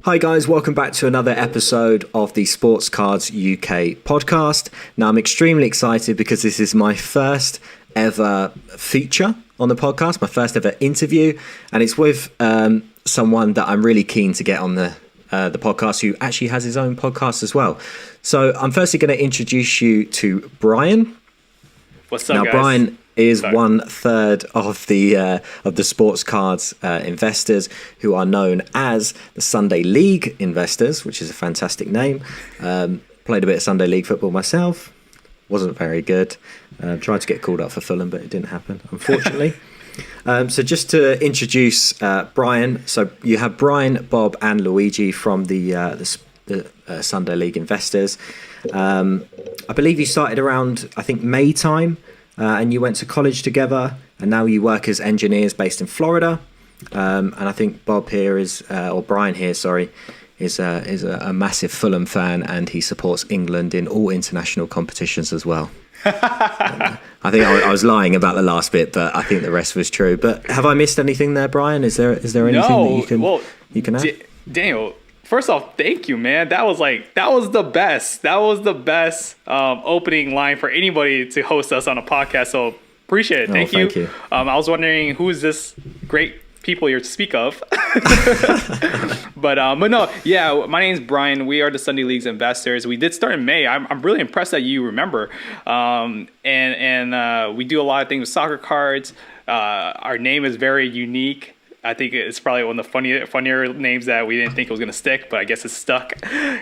Hi guys, welcome back to another episode of the Sports Cards UK podcast. Now I'm extremely excited because this is my first ever feature on the podcast, my first ever interview, and it's with someone that I'm really keen to get on the podcast who actually has his own podcast as well. So I'm firstly going to introduce you to Bryan. What's up, now, guys? Bryan is 1/3 of the sports cards investors who are known as the Sunday League investors, which is a fantastic name. Played a bit of Sunday League football myself. Wasn't very good. Tried to get called up for Fulham, but it didn't happen, unfortunately. So just to introduce Bryan, so you have Bryan, Bob, and Luigi from the Sunday League investors. I believe you started around, I think, May time. And you went to college together, and now you work as engineers based in Florida. And I think Bob here or Bryan here, sorry, is a massive Fulham fan, and he supports England in all international competitions as well. I think I was lying about the last bit, but I think the rest was true. But have I missed anything there, Bryan? Is there anything that you can add? Daniel, first off, thank you, man. That was the best. That was the best opening line for anybody to host us on a podcast. So appreciate it. Thank you. I was wondering who is this great people you're to speak of. but no, yeah. My name's Bryan. We are the Sunday League's investors. We did start in May. I'm really impressed that you remember. And we do a lot of things with soccer cards. Our name is very unique. I think it's probably one of the funnier names that we didn't think it was going to stick, but I guess it's stuck.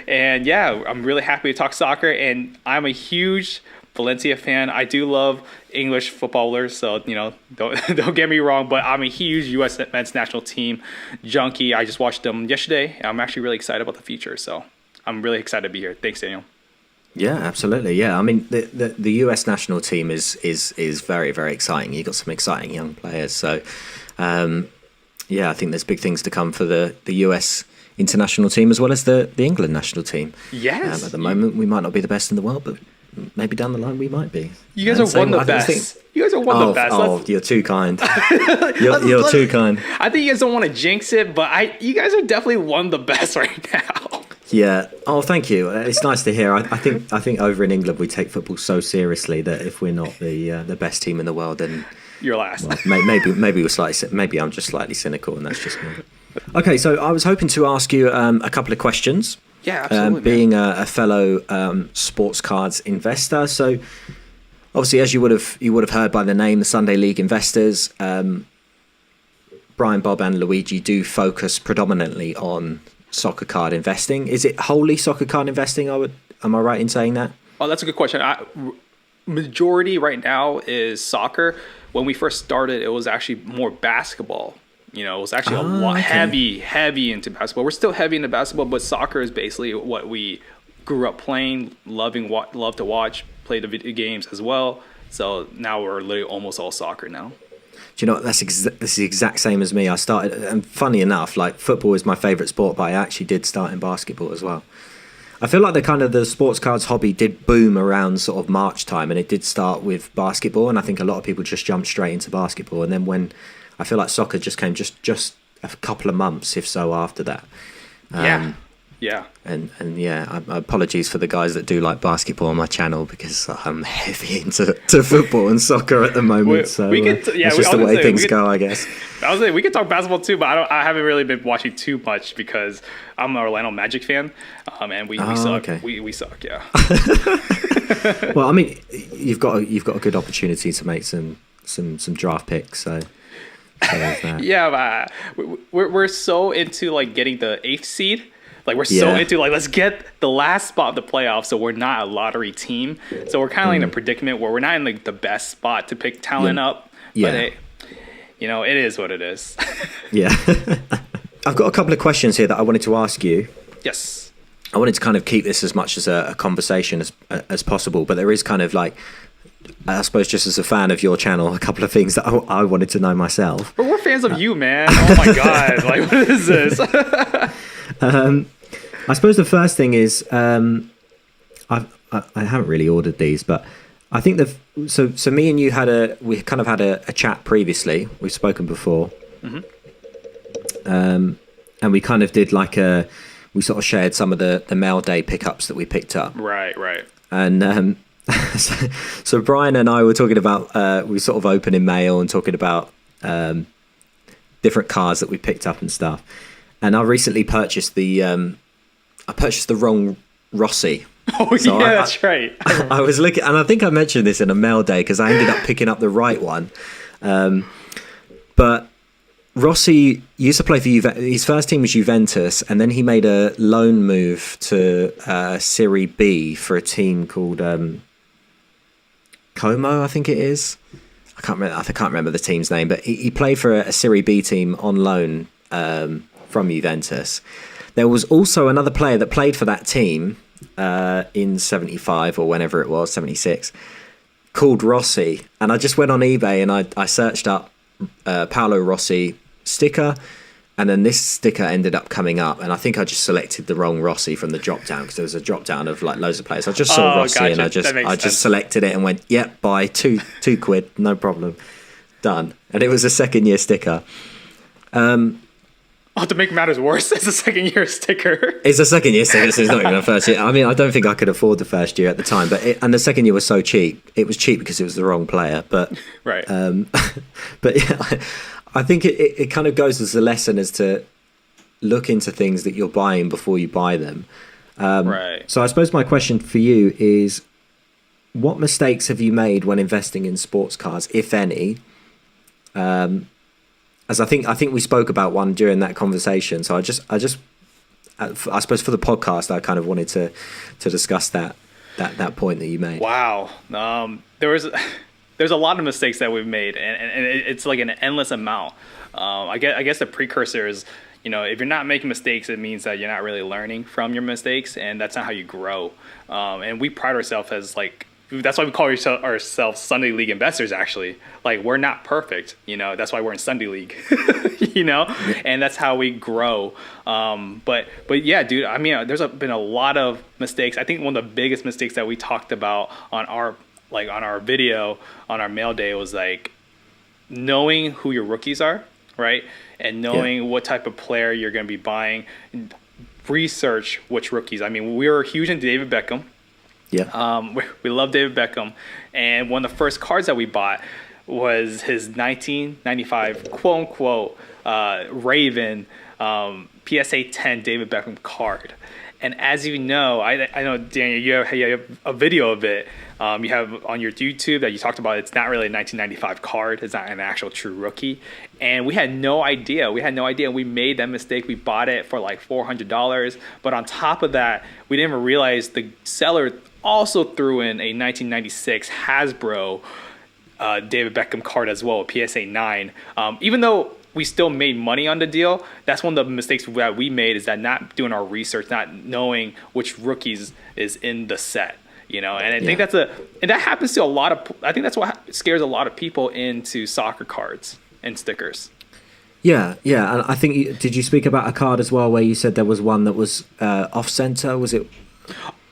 And yeah, I'm really happy to talk soccer, and I'm a huge Valencia fan. I do love English footballers, so don't get me wrong, but I'm a huge U.S. men's national team junkie. I just watched them yesterday, and I'm actually really excited about the future, so I'm really excited to be here. Thanks, Daniel. Yeah, absolutely. Yeah, I mean the U.S. national team is very, very exciting. You've got some exciting young players, so. Yeah, I think there's big things to come for the US international team as well as the England national team. Yes. At the moment, we might not be the best in the world, but maybe down the line we might be. You guys are one of the best. You guys are one of the best. Oh, you're too kind. You're too kind. I think you guys don't want to jinx it, but you guys are definitely one of the best right now. Yeah. Oh, thank you. It's nice to hear. I think over in England we take football so seriously that if we're not the best team in the world, then you're last. Well, maybe I'm just slightly cynical, and that's just me. Okay, so I was hoping to ask you a couple of questions. Yeah, absolutely. Being a fellow sports cards investor, so obviously, as you would have heard by the name, the Sunday League investors, Bryan, Bob, and Luigi do focus predominantly on soccer card investing. Is it wholly soccer card investing? Am I right in saying that? Oh, that's a good question. Majority right now is soccer. When we first started, it was actually more basketball. It was actually a lot heavy into basketball. We're still heavy into basketball, but soccer is basically what we grew up playing, love to watch, play the video games as well. So now we're literally almost all soccer now. Do you know what? That's the exact same as me. I started, and funny enough, like football is my favourite sport, but I actually did start in basketball as well. I feel like the sports cards hobby did boom around sort of March time, and it did start with basketball, and I think a lot of people just jumped straight into basketball, and then when I feel like soccer just came just a couple of months, if so, after that. Yeah. And apologies for the guys that do like basketball on my channel because I'm heavy into football and soccer at the moment. It's just the way things go, I guess. I was saying we could talk basketball too, but I haven't really been watching too much because I'm an Orlando Magic fan, and we suck. Okay. We suck, yeah. Well, I mean, you've got a good opportunity to make some draft picks, so. Yeah, we're so into like getting the 8th seed. Like we're so into let's get the last spot of the playoffs, so we're not a lottery team. So we're kind of in a predicament where we're not in like the best spot to pick talent up. Yeah. But it is what it is. Yeah. I've got a couple of questions here that I wanted to ask you. Yes. I wanted to kind of keep this as much as a conversation as possible, but there is kind of like, I suppose, just as a fan of your channel, a couple of things that I wanted to know myself. But we're fans of you, man. Oh my God. Like, what is this? I suppose the first thing is, I haven't really ordered these, but I think so me and you we kind of had a chat previously. We've spoken before. Mm-hmm. And we kind of did like we sort of shared some of the mail day pickups that we picked up. Right. And so Bryan and I were talking about, we sort of opening mail and talking about different cars that we picked up and stuff. And I recently purchased the wrong Rossi. Oh, so that's right. I was looking, and I think I mentioned this in a mail day because I ended up picking up the right one. But Rossi used to play for Juventus. His first team was Juventus, and then he made a loan move to Serie B for a team called Como, I think it is. I can't remember the team's name, but he played for a Serie B team on loan from Juventus. There was also another player that played for that team in 75 or whenever it was, 76, called Rossi. And I just went on eBay and I searched up Paolo Rossi sticker, and then this sticker ended up coming up, and I think I just selected the wrong Rossi from the drop down because there was a drop down of like loads of players. I just saw Rossi, gotcha. And I just selected it and went, yep, buy two quid, no problem, done. And it was a second year sticker. To make matters worse, it's a second year sticker. It's a second year sticker, so it's not even a first year. I mean, I don't think I could afford the first year at the time, and the second year was so cheap. It was cheap because it was the wrong player, but right. But yeah, I think it kind of goes as a lesson as to look into things that you're buying before you buy them. Right. So I suppose my question for you is, what mistakes have you made when investing in sports cars, if any? As I think we spoke about one during that conversation. So I suppose for the podcast, I kind of wanted to discuss that point that you made. Wow. There's a lot of mistakes that we've made, and it's like an endless amount. I guess the precursor is, if you're not making mistakes, it means that you're not really learning from your mistakes, and that's not how you grow. And we pride ourselves as that's why we call ourselves Sunday League investors, actually. Like, we're not perfect, that's why we're in Sunday League, and that's how we grow. But yeah, dude, I mean, there's been a lot of mistakes. I think one of the biggest mistakes that we talked about on our video, on our mail day, was like knowing who your rookies are, right? And knowing what type of player you're going to be buying. Research which rookies. I mean, we were huge into David Beckham. Yeah. We love David Beckham, and one of the first cards that we bought was his 1995 quote unquote Raven PSA 10 David Beckham card. And as you know, I know, Daniel, you have a video of it. You have on your YouTube that you talked about. It's not really a 1995 card. It's not an actual true rookie. And we had no idea. We made that mistake. We bought it for like $400. But on top of that, we didn't even realize the seller also threw in a 1996 Hasbro David Beckham card as well, a PSA 9. Even though we still made money on the deal, that's one of the mistakes that we made, is that not doing our research, not knowing which rookies is in the set. And I think and that happens to a lot of, I think that's what scares a lot of people into soccer cards and stickers. Yeah. And I think, did you speak about a card as well where you said there was one that was off center? Was it?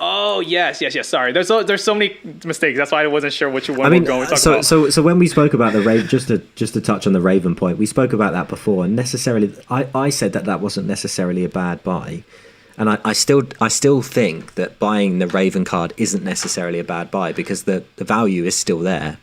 Oh, yes. Sorry. There's so many mistakes. That's why I wasn't sure which one we're going to talk about. So when we spoke about the Raven, just to touch on the Raven point, we spoke about that before, and necessarily, I said that wasn't necessarily a bad buy. And I still think that buying the Raven card isn't necessarily a bad buy, because the value is still there.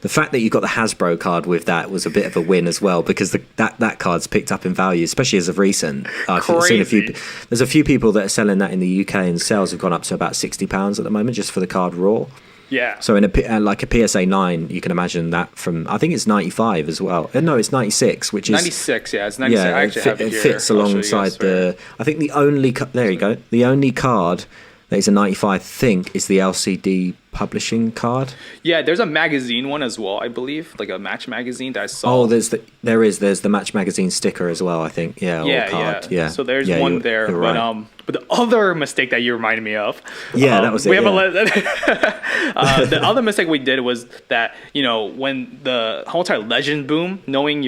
The fact that you got the Hasbro card with that was a bit of a win as well, because that card's picked up in value, especially as of recent. I've seen there's a few people that are selling that in the UK, and sales have gone up to about £60 at the moment just for the card raw. Yeah. So in a PSA 9, you can imagine that from, I think it's 95 as well. No, it's 96, which is 96. Yeah, it's 96. I actually have it here. It fits alongside I think the only there you go. The only card that is a 95, I think, is the LCD publishing card. Yeah, there's a magazine one as well, I believe, like a Match magazine that I saw. Oh, there's the Match magazine sticker as well, I think. Yeah. Or card. Yeah. So there's one there, you're right. But the other mistake that you reminded me of, that was it. The other mistake we did was that, when the whole entire legend boom, knowing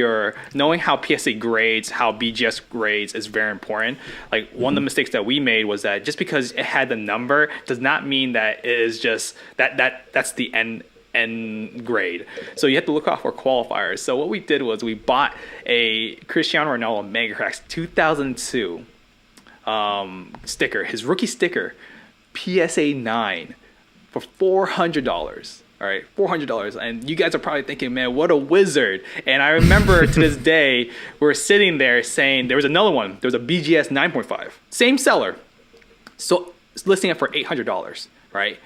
how PSA grades, how BGS grades is very important. Like, one of the mistakes that we made was that just because it had the number does not mean that it is just that's the end grade. So you have to look out for qualifiers. So what we did was we bought a Cristiano Ronaldo Mega Cracks 2002 sticker, his rookie sticker, PSA 9 for $400. All right, $400. And you guys are probably thinking, man, what a wizard. And I remember to this day, we're sitting there saying there was another one. There was a BGS 9.5. Same seller. So listing it for $800, right?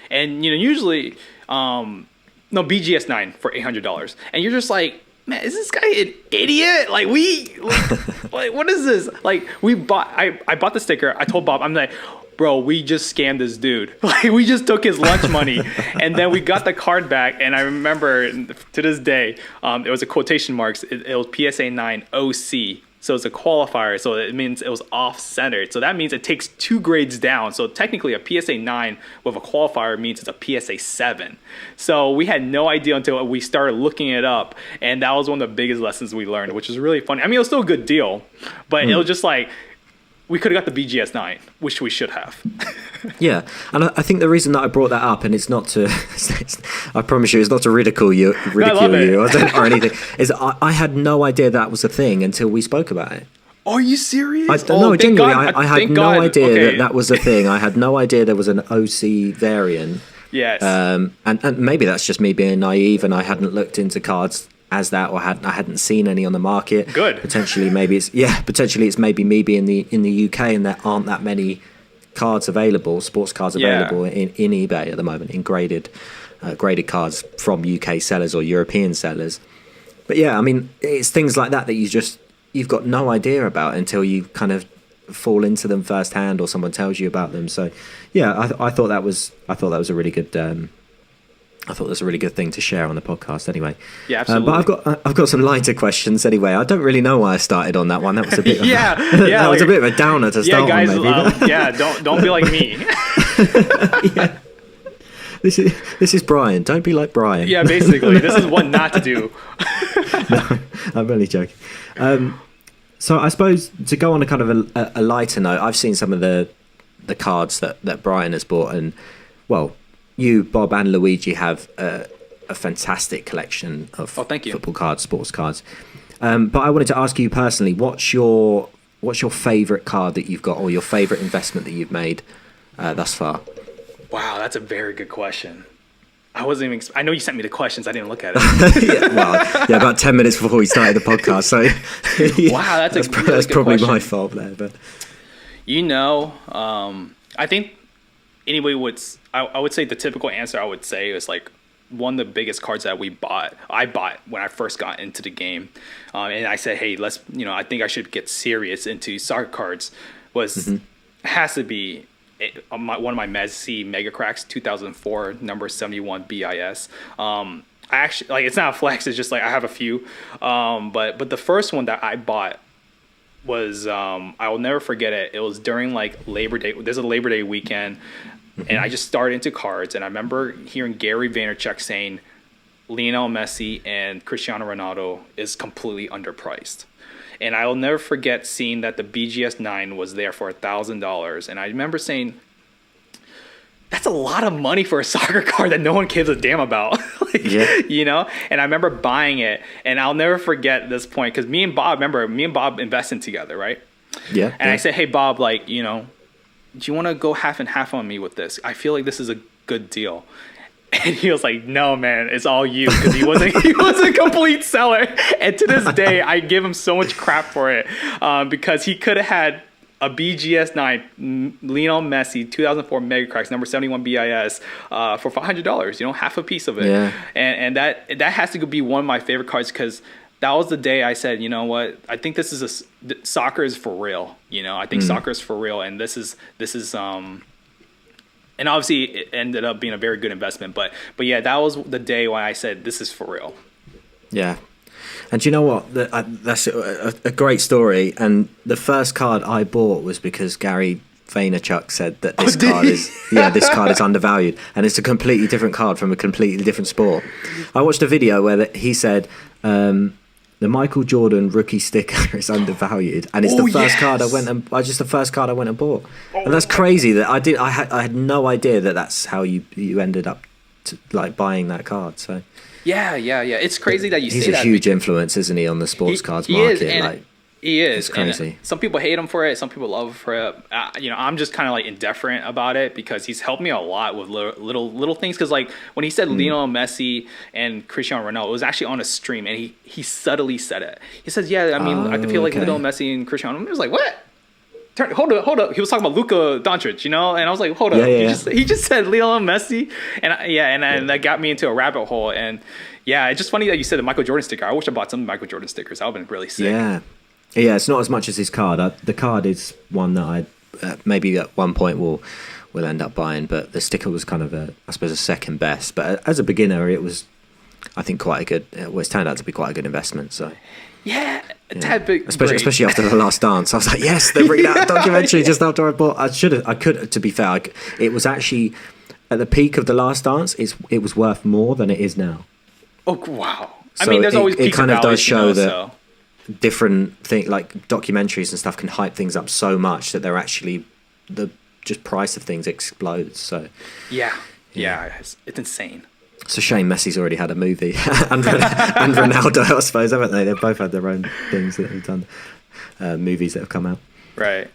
And, usually, BGS 9 for $800. And you're just like, man, is this guy an idiot? Like, what is this? Like, I bought the sticker. I told Bob, I'm like, bro, we just scammed this dude. Like, we just took his lunch money, and then we got the card back. And I remember to this day, it was a quotation marks. It was PSA 9 OC. So it's a qualifier. So it means it was off-centered. So that means it takes 2 grades down. So technically a PSA 9 with a qualifier means it's a PSA 7. So we had no idea until we started looking it up. And that was one of the biggest lessons we learned, which is really funny. I mean, it was still a good deal, but it was just like, we could have got the BGS 9, which we should have. Yeah, and I think the reason that I brought that up, and it's not to, I promise you, it's not to ridicule you or anything, is I had no idea that was a thing until we spoke about it. Are you serious? No, genuinely, I had no idea that was a thing. I had no idea there was an OC variant. Yes. And maybe that's just me being naive, and I hadn't looked into cards as that, or I hadn't seen any on the market. Good. Potentially it's maybe me being in the UK, and there aren't that many cards available, sports cards available in eBay at the moment, in graded cards from UK sellers or European sellers. But yeah, I mean, it's things like that you've got no idea about until you kind of fall into them firsthand, or someone tells you about them. So yeah, I thought that was a really good. I thought that's a really good thing to share on the podcast anyway. Yeah, absolutely. But I've got some lighter questions anyway. I don't really know why I started on that one. That was a bit that was a bit of a downer to start guys, on, maybe. Don't be like me. Yeah. This is Bryan. Don't be like Bryan. Yeah, basically. This is what not to do. No, I'm only joking. So I suppose to go on a kind of a lighter note, I've seen some of the cards that Bryan has bought, and well, you, Bob, and Luigi have a fantastic collection of football cards, sports cards. But I wanted to ask you personally, what's your favourite card that you've got, or your favourite investment that you've made thus far? Wow, that's a very good question. I wasn't even. I know you sent me the questions. I didn't look at it. About 10 minutes before we started the podcast. So wow, that's probably question. My fault there. But I think anybody would. I would say the typical answer I would say is like one of the biggest cards that I bought when I first got into the game, and I said, hey, I think I should get serious into soccer cards. Has to be one of my Messi Mega Cracks 2004 number 71 BIS. I actually it's not a flex. It's just like I have a few, but the first one that I bought was I will never forget it. It was during like Labor Day. There's a Labor Day weekend. And I just started into cards, and I remember hearing Gary Vaynerchuk saying Lionel Messi and Cristiano Ronaldo is completely underpriced. And I'll never forget seeing that the BGS 9 was there for $1,000. And I remember saying, that's a lot of money for a soccer card that no one gives a damn about. And I remember buying it, and I'll never forget this point, because me and Bob invested together, right? Yeah. And I said, hey, Bob, do you want to go half and half on me with this? I feel like this is a good deal. And he was like, no, man, it's all you, because he was a complete seller. And to this day, I give him so much crap for it, because he could have had a BGS 9 Lionel Messi 2004 Mega Cracks number 71 BIS for $500, half a piece of it. Yeah. And that has to be one of my favorite cards, because that was the day I said, you know what? I think this is soccer is for real. I think soccer is for real, and this is and obviously it ended up being a very good investment. But yeah, that was the day when I said this is for real. Yeah, and do you know what? That's a great story. And the first card I bought was because Gary Vaynerchuk said that this card is undervalued, and it's a completely different card from a completely different sport. I watched a video where he said. The Michael Jordan rookie sticker is undervalued, and it's the first card I went and bought. And that's crazy that I had no idea that that's how you ended up buying that card. So yeah. It's crazy that you say that. He's a huge influence, isn't he, on the sports cards market? He is. It's crazy. And some people hate him for it. Some people love him for it. I'm just kind of like indifferent about it because he's helped me a lot with little things. Because like when he said Lionel Messi and Cristiano Ronaldo, it was actually on a stream, and he subtly said it. He says, "Yeah, I mean, I feel like Lionel Messi and Cristiano." I was like, "What? Hold up." He was talking about Luka Doncic, and I was like, "Hold up." He just said Lionel Messi, and that got me into a rabbit hole. And yeah, it's just funny that you said the Michael Jordan sticker. I wish I bought some Michael Jordan stickers. That would have been really sick. Yeah, it's not as much as his card. The card is one that I maybe at one point will end up buying, but the sticker was kind of I suppose a second best. But as a beginner, it was, I think, quite a good. Well, it's turned out to be quite a good investment. So yeah, a tad bit, especially after The Last Dance, I was like, yes, they're bringing out a documentary just after I bought. I could. To be fair, it was actually at the peak of The Last Dance. It was worth more than it is now. Oh wow! So I mean, there's always peaks it kind and of valleys, does show that. So. Different thing like documentaries and stuff can hype things up so much that they're actually the just price of things explodes. So yeah, it's insane. It's a shame Messi's already had a movie and Ronaldo, I suppose, haven't they? They've both had their own things that they've done, movies that have come out. Right.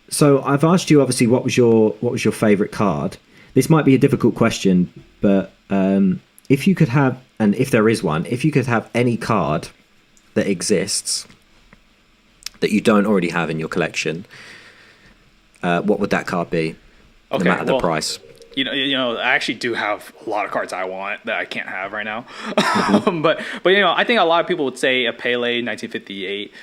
So I've asked you, obviously, what was your favourite card? This might be a difficult question, but if you could have, and if there is one, if you could have any card that exists that you don't already have in your collection, what would that card be? No matter the price. I actually do have a lot of cards I want that I can't have right now. but I think a lot of people would say a Pele 1958.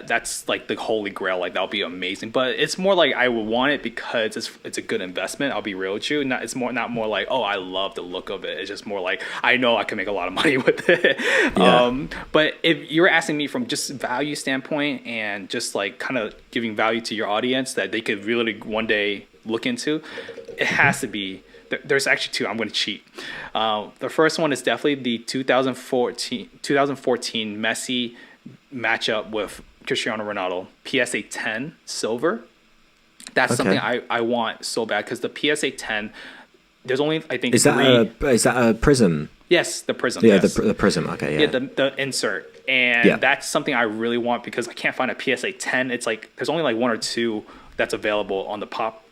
That's like the holy grail. Like that'll be amazing. But it's more like I would want it because it's a good investment. I'll be real with you. It's not more like, oh, I love the look of it. It's just more like I know I can make a lot of money with it. Yeah. But if you're asking me from just value standpoint and just like kind of giving value to your audience that they could really one day look into, it has to be. There's actually two. I'm going to cheat. The first one is definitely the 2014 Messi matchup with Cristiano Ronaldo, PSA 10 silver. That's something I want so bad because the PSA 10. There's only I think is that a prism? Yes, the prism. Yeah, yes. the prism. Okay, yeah. The insert, and that's something I really want because I can't find a PSA 10. It's like there's only like one or two that's available on the pop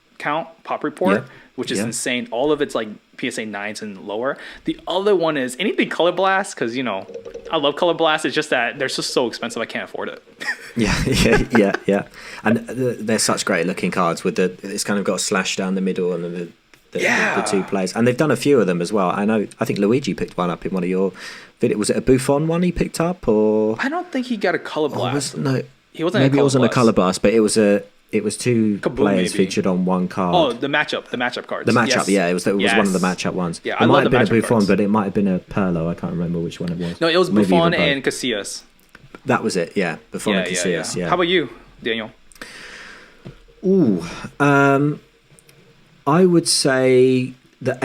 report, which is insane. All of it's like PSA 9s and lower. The other one is anything Color Blast because I love Color Blast. It's just that they're just so expensive I can't afford it. yeah. And they're such great looking cards with it's kind of got a slash down the middle and the two players. And they've done a few of them as well. I think Luigi picked one up in one of your videos. Was it a Buffon one he picked up or? I don't think he got a Color Blast. He wasn't. Maybe it wasn't a Color Blast, but it was two Kaboom, players maybe. featured on one card. Oh, the matchup cards. The matchup, it was one of the matchup ones. Yeah, it might have been a Buffon, cards. but it might have been a Perlo. I can't remember which one it was. No, it was Buffon and Casillas. That was it, yeah. Buffon and Casillas, yeah. How about you, Daniel? Ooh, I would say the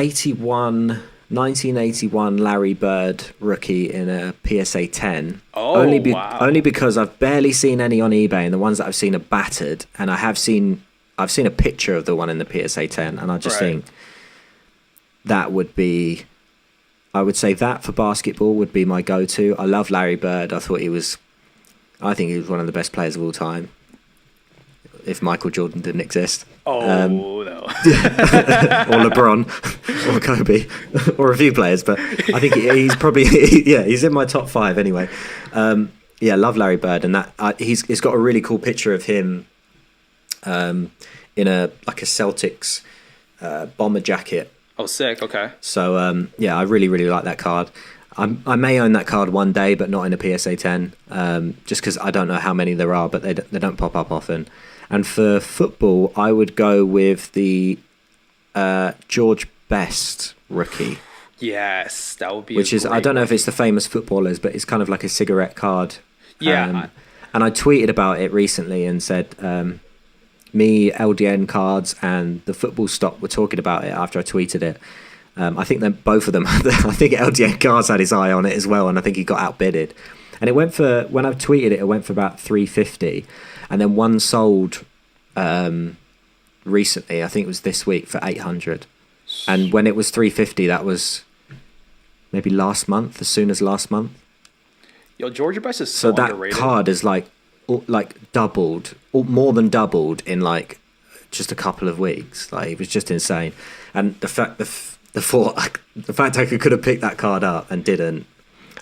1981 Larry Bird rookie in a PSA 10. Wow. Only because I've barely seen any on eBay, and the ones that I've seen are battered. And I've seen a picture of the one in the PSA 10, and I just think that would be. I would say that for basketball would be my go-to. I love Larry Bird. I think he was one of the best players of all time. If Michael Jordan didn't exist. No. Or LeBron, or Kobe, or a few players, but I think he's probably he's in my top 5 anyway. Love Larry Bird, and that he's got a really cool picture of him in a Celtics bomber jacket. Oh, sick! Okay. So I really really like that card. I may own that card one day, but not in a PSA 10, just because I don't know how many there are, but they don't pop up often. And for football, I would go with the George Best rookie. Yes, that would be. Which is, I don't know if it's the famous footballers, but it's kind of like a cigarette card. Yeah. And I tweeted about it recently and said, me, LDN cards, and the football stock were talking about it after I tweeted it. I think that both of them, I think LDN cards had his eye on it as well, and I think he got outbidded. And it went for, when I tweeted it went for about $350. And then one sold recently, I think it was this week, for $800. And when it was $350, that was maybe last month, as soon as last month. Yo, Georgia Best is So so that underrated. card is like doubled, or more than doubled in like just a couple of weeks. Like it was just insane. And the fact I could have picked that card up and didn't,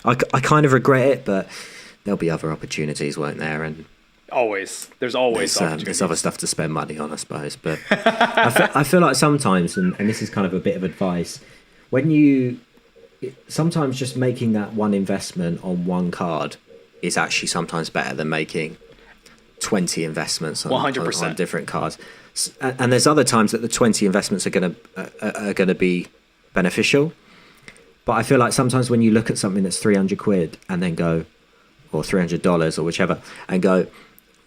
I kind of regret it. But there'll be other opportunities, won't there? And There's always opportunities. there's other stuff to spend money on, I suppose. But I feel like sometimes, and this is kind of a bit of advice, sometimes just making that one investment on one card is actually sometimes better than making 20 investments on 100%. on different cards. And there's other times that the 20 investments are gonna be beneficial. But I feel like sometimes when you look at something that's 300 quid and then go, or $300 or whichever, and go,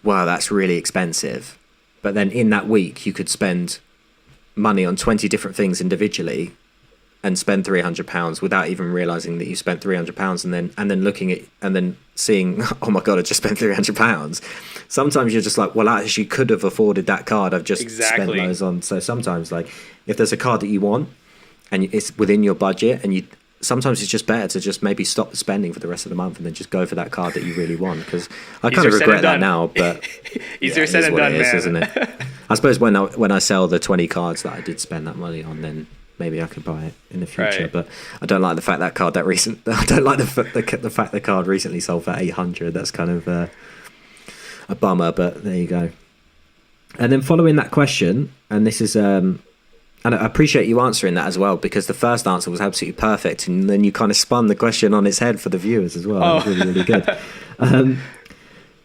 wow, that's really expensive. But then in that week, you could spend money on 20 different things individually and spend £300 without even realizing that you spent £300, and then looking at and then seeing, oh my god, I just spent £300. Sometimes you're just like, well, I actually could have afforded that card. I've just spent those on. So sometimes, like, if there's a card that you want and it's within your budget, and sometimes it's just better to just maybe stop the spending for the rest of the month and then just go for that card that you really want. Because I kind of regret that now, but easier said than done, man. Isn't it? I suppose when I sell the 20 cards that I did spend that money on, then maybe I could buy it in the future. Right. But I don't like the fact I don't like the fact the card recently sold for 800. That's kind of a bummer. But there you go. And then following that question, and this is and I appreciate you answering that as well, because the first answer was absolutely perfect, and then you kind of spun the question on its head for the viewers as well. That was really, really good.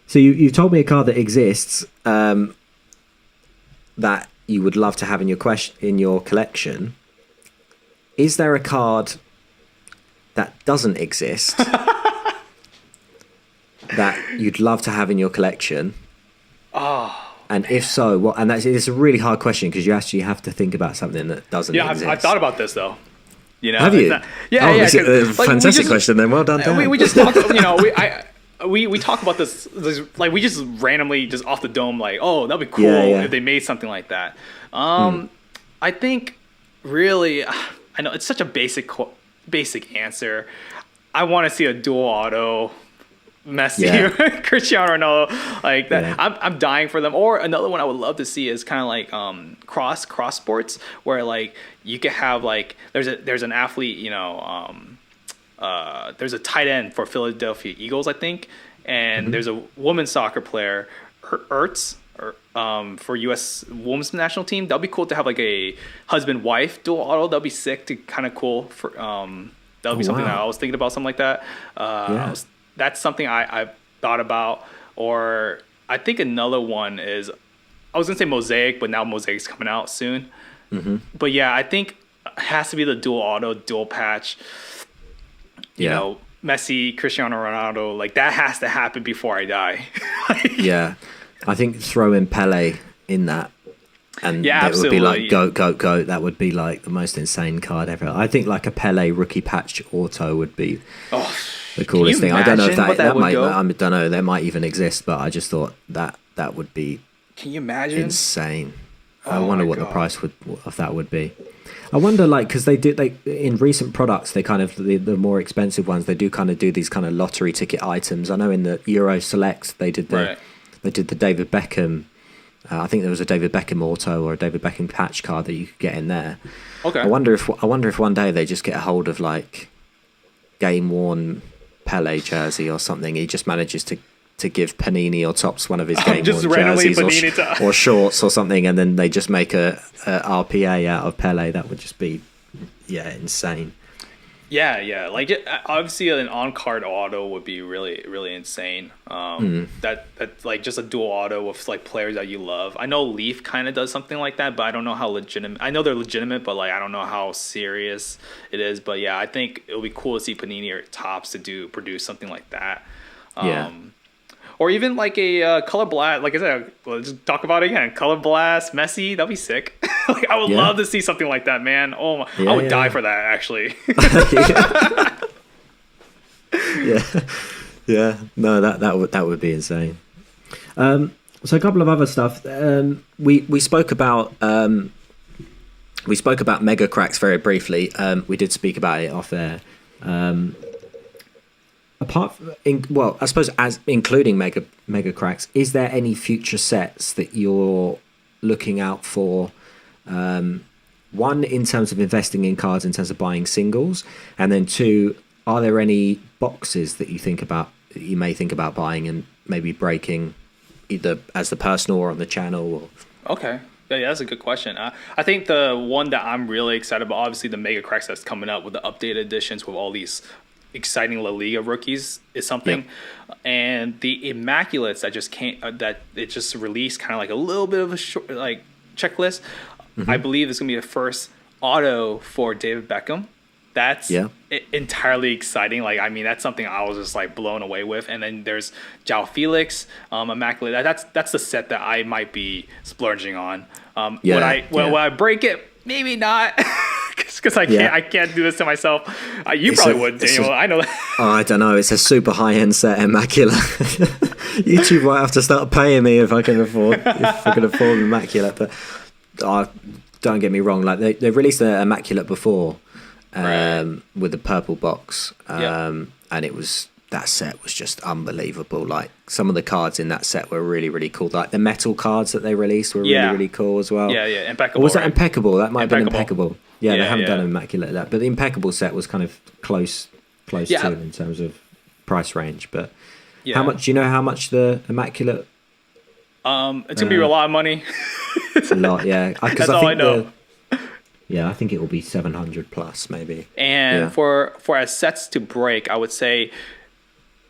So you've told me a card that exists that you would love to have in your collection. Is there a card that doesn't exist that you'd love to have in your collection? Oh. And if so, what? And it's a really hard question, because you actually have to think about something that doesn't exist. Yeah, I've thought about this though. You know, have you? This is a fantastic question. Then well done, Dan. We just talked. You know, we talk about this like we just randomly just off the dome, like, oh, that'd be cool if they made something like that. I think really, I know it's such a basic answer. I want to see a dual auto Messi, Cristiano Ronaldo, like that. Yeah. I'm dying for them. Or another one I would love to see is kind of like cross sports, where like you could have like there's an athlete, you know, there's a tight end for Philadelphia Eagles, I think, and there's a women's soccer player, Ertz, for U.S. women's national team. That'd be cool to have like a husband-wife dual auto. That'd be sick. To kind of cool for that'd be something that I was thinking about, something like that. That's something I thought about. Or I think another one is, I was gonna say Mosaic, but now Mosaic's coming out soon. But yeah, I think it has to be the dual auto, dual patch. You know, Messi, Cristiano Ronaldo, like that has to happen before I die. Yeah, I think throw in Pele in that, and it would be like go. That would be like the most insane card ever. I think like a Pele rookie patch auto would be the coolest thing. I don't know if that might. I don't know. That might even exist, but I just thought that would be. Can you imagine? Insane. I wonder what the price of that would be. I wonder, like, because they in recent products, they kind of the more expensive ones, they do kind of do these kind of lottery ticket items. I know in the Euro Select they did the David Beckham. I think there was a David Beckham auto or a David Beckham patch card that you could get in there. Okay. I wonder if one day they just get a hold of like game worn Pele jersey or something. He just manages to give Panini or Topps one of his game worn jerseys or shorts or something, and then they just make a RPA out of Pele. That would just be insane. Yeah. Like obviously an on-card auto would be really, really insane. That like just a dual auto with like players that you love. I know Leaf kind of does something like that, but I don't know how legitimate. I know they're legitimate, but like I don't know how serious it is. But yeah, I think it would be cool to see Panini or Topps to produce something like that. Or even like a Color Blast, like I said, let's just talk about it again. Color Blast, Messi, that'd be sick. Like I would love to see something like that, man. Oh my, I would die for that, actually. No, that would be insane. So a couple of other stuff. We spoke about mega cracks very briefly. We did speak about it off there. well, I suppose as including mega cracks, is there any future sets that you're looking out for? One, in terms of investing in cards, in terms of buying singles, and then two, are there any boxes that you may think about buying and maybe breaking, either as the personal or on the channel? Or... Okay. Yeah, that's a good question. I think the one that I'm really excited about, obviously the Mega Cracks that's coming up with the updated editions with all these exciting La Liga rookies is something. Yep. And the Immaculates that just that it just released kind of like a little bit of a short, like checklist. Mm-hmm. I believe it's going to be the first auto for David Beckham. That's entirely exciting. Like, I mean, that's something I was just like blown away with. And then there's João Felix, Immaculate. That's the set that I might be splurging on. When I break it, maybe not, because I can't do this to myself. You probably would, Daniel. I know that. Oh, I don't know. It's a super high end set, Immaculate. YouTube might have to start paying me if I can afford Immaculate. But don't get me wrong. Like they released the Immaculate before. With the purple box, and that set was just unbelievable. Like some of the cards in that set were really, really cool. Like the metal cards that they released were really, really cool as well. Yeah, impeccable. Or was that Impeccable? That might have been Impeccable. Yeah, they haven't done Immaculate that, but the Impeccable set was kind of close to in terms of price range. But how much? Do you know how much the Immaculate? It's gonna be a lot of money. It's a lot, yeah. That's all I know. Yeah, I think it will be 700 plus, maybe. And for as sets to break, I would say,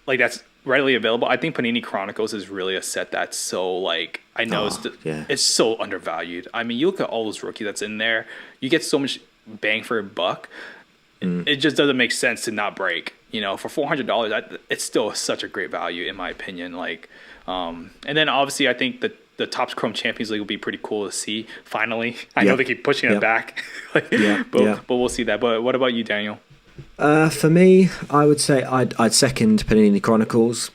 like, that's readily available. I think Panini Chronicles is really a set that's so, like, I know it's so undervalued. I mean, you look at all those rookies that's in there, you get so much bang for a buck. It just doesn't make sense to not break. You know, for $400, it's still such a great value, in my opinion. Like, and then obviously, I think that the Topps Chrome Champions League will be pretty cool to see. Finally, I know they keep pushing it back, but we'll see that. But what about you, Daniel? For me, I would say I'd second Panini Chronicles.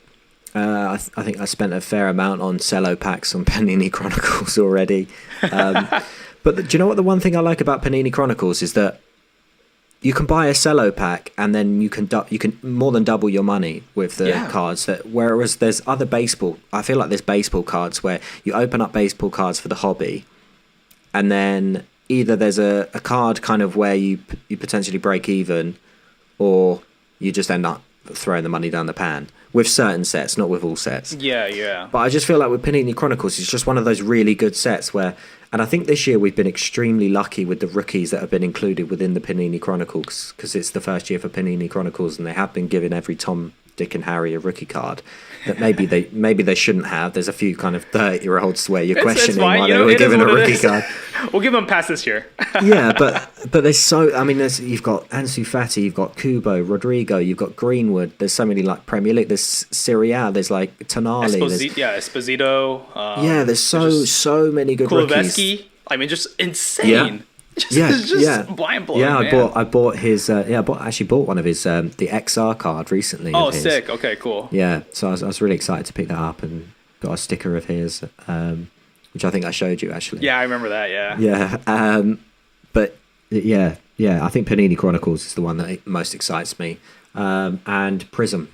I think I spent a fair amount on cello packs on Panini Chronicles already. But do you know what the one thing I like about Panini Chronicles is that you can buy a cello pack and then you can more than double your money with the cards. Whereas there's other I feel like there's baseball cards where you open up baseball cards for the hobby, and then either there's a card kind of where you potentially break even, or you just end up throwing the money down the pan with certain sets, not with all sets. Yeah. But I just feel like with Panini Chronicles, it's just one of those really good sets where. And I think this year we've been extremely lucky with the rookies that have been included within the Panini Chronicles, because it's the first year for Panini Chronicles, and they have been giving every Tom, Dick, and Harry a rookie card that maybe they shouldn't have. There's a few kind of 30-year-olds where you're questioning why they were given a rookie card. We'll give them pass this year. Yeah, but there's so. I mean, you've got Ansu Fati, you've got Kubo, Rodrigo, you've got Greenwood. There's so many like Premier League. There's Syria. There's like Tonali. Esposito. There's so many good rookies. I mean, just insane. Just mind blowing. Yeah, I bought his. I actually bought one of his the XR card recently. Oh, sick. Okay, cool. Yeah, so I was really excited to pick that up and got a sticker of his, which I think I showed you actually. Yeah, I remember that. Yeah. Yeah. But yeah, I think Panini Chronicles is the one that most excites me, and Prism.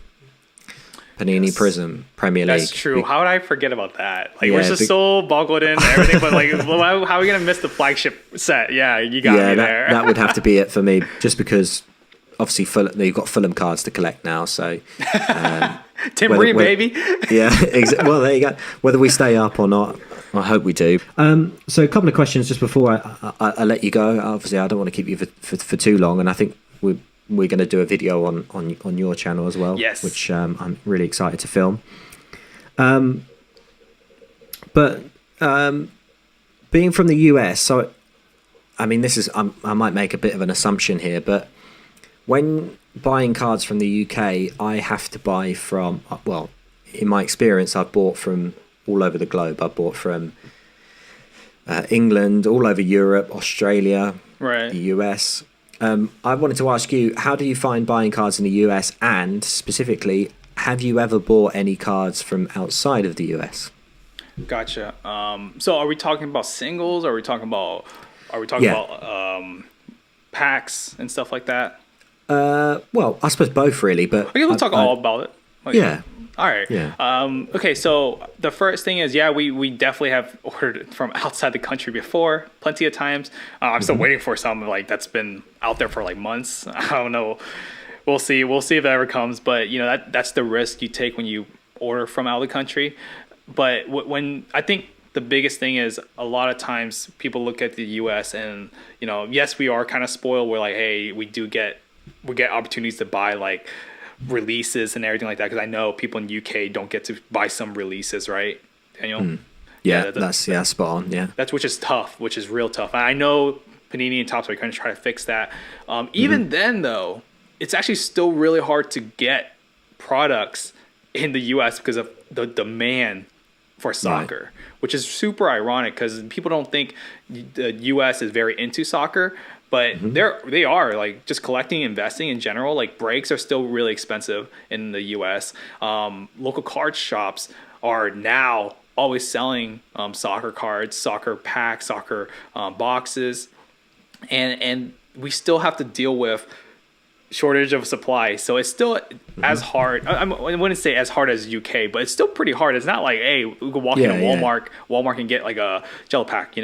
Panini Prism Premier League. That's true. How would I forget about that? Like, we're just so boggled in and everything, but like, how are we gonna miss the flagship set? Yeah, you got me there. That would have to be it for me, just because obviously you've got Fulham cards to collect now. So Tim Ream, baby. Yeah, well, there you go. Whether we stay up or not, I hope we do. So a couple of questions just before I let you go. Obviously, I don't want to keep you for too long, and I think we're going to do a video on your channel as well, which I'm really excited to film. But being from the US, so I mean, I might make a bit of an assumption here, but when buying cards from the UK, I have to buy from, well, in my experience, I've bought from all over the globe. I've bought from England, all over Europe, Australia, the US. I wanted to ask you, how do you find buying cards in the US, and specifically, have you ever bought any cards from outside of the US? Gotcha. So are we talking about singles? Or are we talking about packs and stuff like that? Well, I suppose both really, but Okay, we'll talk all about it. Okay. Yeah. All right. Yeah. Okay, so the first thing is, we definitely have ordered from outside the country before, plenty of times. I'm still waiting for some like that's been out there for like months. I don't know. We'll see. We'll see if it ever comes. But that's the risk you take when you order from out of the country. But when I think the biggest thing is a lot of times people look at the U.S. and yes, we are kind of spoiled. We're like, hey, we get opportunities to buy like releases and everything like that, because I know people in UK don't get to buy some releases, right, Daniel? Yeah, that's spot on. Yeah, that's which is tough, which is real tough. I know Panini and Topps are going to try to fix that. Even then, though, it's actually still really hard to get products in the US because of the demand for soccer, which is super ironic because people don't think the US is very into soccer. But they are like just collecting, investing in general. Like breaks are still really expensive in the U.S. Local card shops are now always selling soccer cards, soccer packs, soccer boxes, and we still have to deal with shortage of supply. So it's still as hard. I wouldn't say as hard as UK, but it's still pretty hard. It's not like, hey, we can walk into Walmart and get like a gel pack.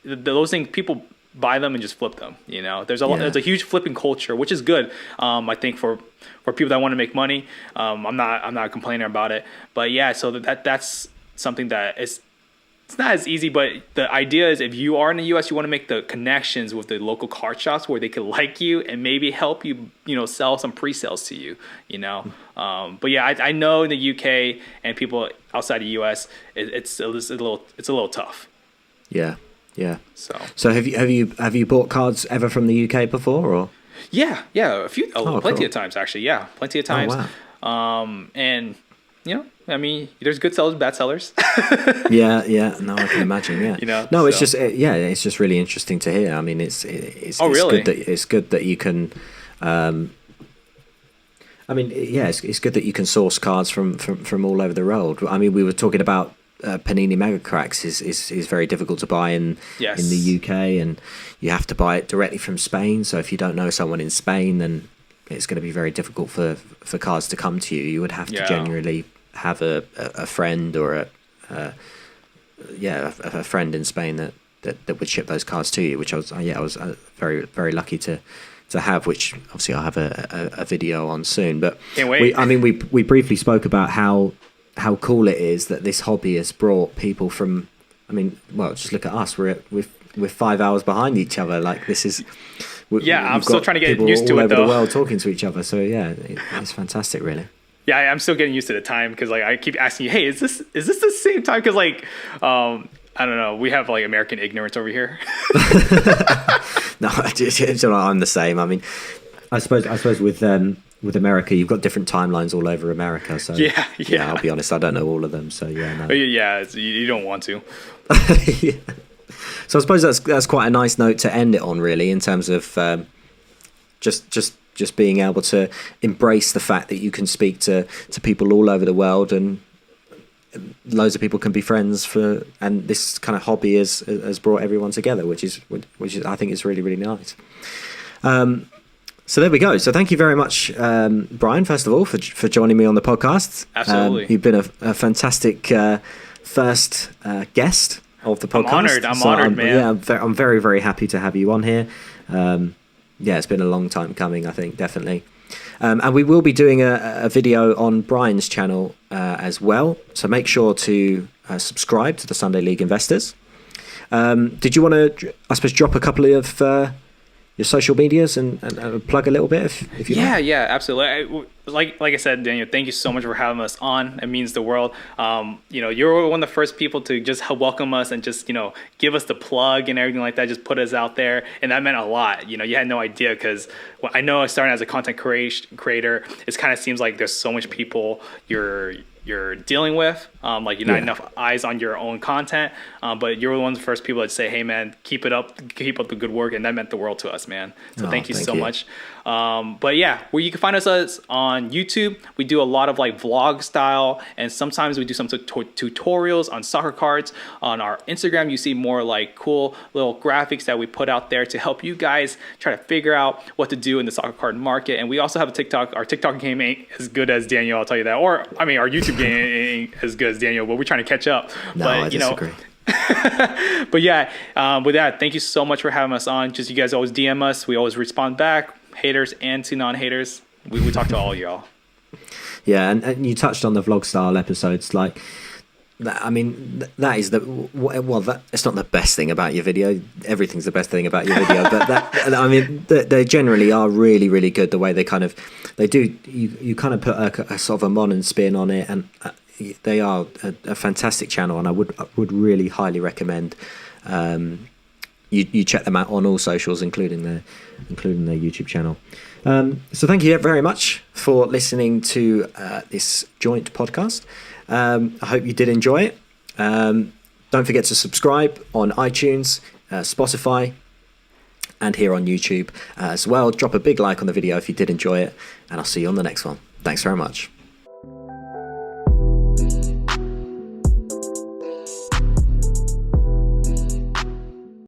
Those things people buy them and just flip them. There's a huge flipping culture, which is good. I think for people that want to make money. I'm not complaining about it, but yeah. So that's something that it's not as easy. But the idea is, if you are in the U.S., you want to make the connections with the local card shops where they could like you and maybe help you, sell some pre-sales to you. But yeah, I know in the U.K. and people outside the U.S. it's a little tough. Yeah. Yeah. So have you bought cards ever from the UK before, or? Yeah, plenty of times actually. Yeah, plenty of times. Oh, wow. And I mean, there's good sellers, bad sellers. yeah. No, I can imagine. Yeah. No, it's just it's just really interesting to hear. I mean, it's really? It's good that you can. It's good that you can source cards from all over the world. I mean, we were talking about. Panini Mega Cracks is very difficult to buy in the UK, and you have to buy it directly from Spain. So if you don't know someone in Spain, then it's going to be very difficult for cards to come to you. You would have to genuinely have a friend or a friend in Spain that would ship those cards to you, which I was very, very lucky to have, which obviously I'll have a video on soon. But can't wait. We briefly spoke about how cool it is that this hobby has brought people from. Just look at us. We're 5 hours behind each other. Like this is. I'm still trying to get used to all it over though. the world talking to each other. So yeah, it's fantastic, really. Yeah, I'm still getting used to the time because like I keep asking you, hey, is this the same time? Because like I don't know, we have like American ignorance over here. No, I'm the same. I mean, I suppose with America, you've got different timelines all over America. So yeah. I'll be honest, I don't know all of them. So yeah, no. Yeah, you don't want to. Yeah. So I suppose that's quite a nice note to end it on, really, in terms of just being able to embrace the fact that you can speak to people all over the world, and loads of people can be friends and this kind of hobby has brought everyone together, which is I think is really, really nice. So there we go. So thank you very much, Bryan, first of all, for joining me on the podcast. Absolutely. You've been a fantastic first guest of the podcast. I'm honored, man. Yeah, I'm very, very happy to have you on here. It's been a long time coming, I think, definitely. And we will be doing a video on Bryan's channel as well. So make sure to subscribe to the Sunday League Investors. Did you want to, I suppose, drop a couple of your social medias and plug a little bit if you like? Yeah, absolutely. Like I said, Daniel, thank you so much for having us on. It means the world. You're one of the first people to just help welcome us and just give us the plug and everything like that. Just put us out there, and that meant a lot. You had no idea, because I know starting as a content creator, it kind of seems like there's so much people you're you're dealing with. Like you're not enough eyes on your own content, but you're one of the first people that say, "Hey, man, keep up the good work," and that meant the world to us, man. So thank you so much. But yeah, where you can find us on YouTube. We do a lot of like vlog style, and sometimes we do some tutorials on soccer cards. On our Instagram, you see more like cool little graphics that we put out there to help you guys try to figure out what to do in the soccer card market. And we also have a TikTok. Our TikTok game ain't as good as Daniel, I'll tell you that. Or I mean, our YouTube game ain't as good as Daniel, but we're trying to catch up. No, I disagree. But yeah, with that, thank you so much for having us on. Just you guys always DM us. We always respond back, haters and to non-haters. We talk to all of y'all. Yeah, and you touched on the vlog style episodes. Like, I mean, that is it's not the best thing about your video. Everything's the best thing about your video, but I mean, they generally are really, really good. The way they do, you kind of put a sort of a modern spin on it, and they are a fantastic channel, and I would really highly recommend you check them out on all socials, including their YouTube channel. So thank you very much for listening to this joint podcast. I hope you did enjoy it. Don't forget to subscribe on iTunes, Spotify, and here on YouTube as well. Drop a big like on the video if you did enjoy it, and I'll see you on the next one. Thanks very much.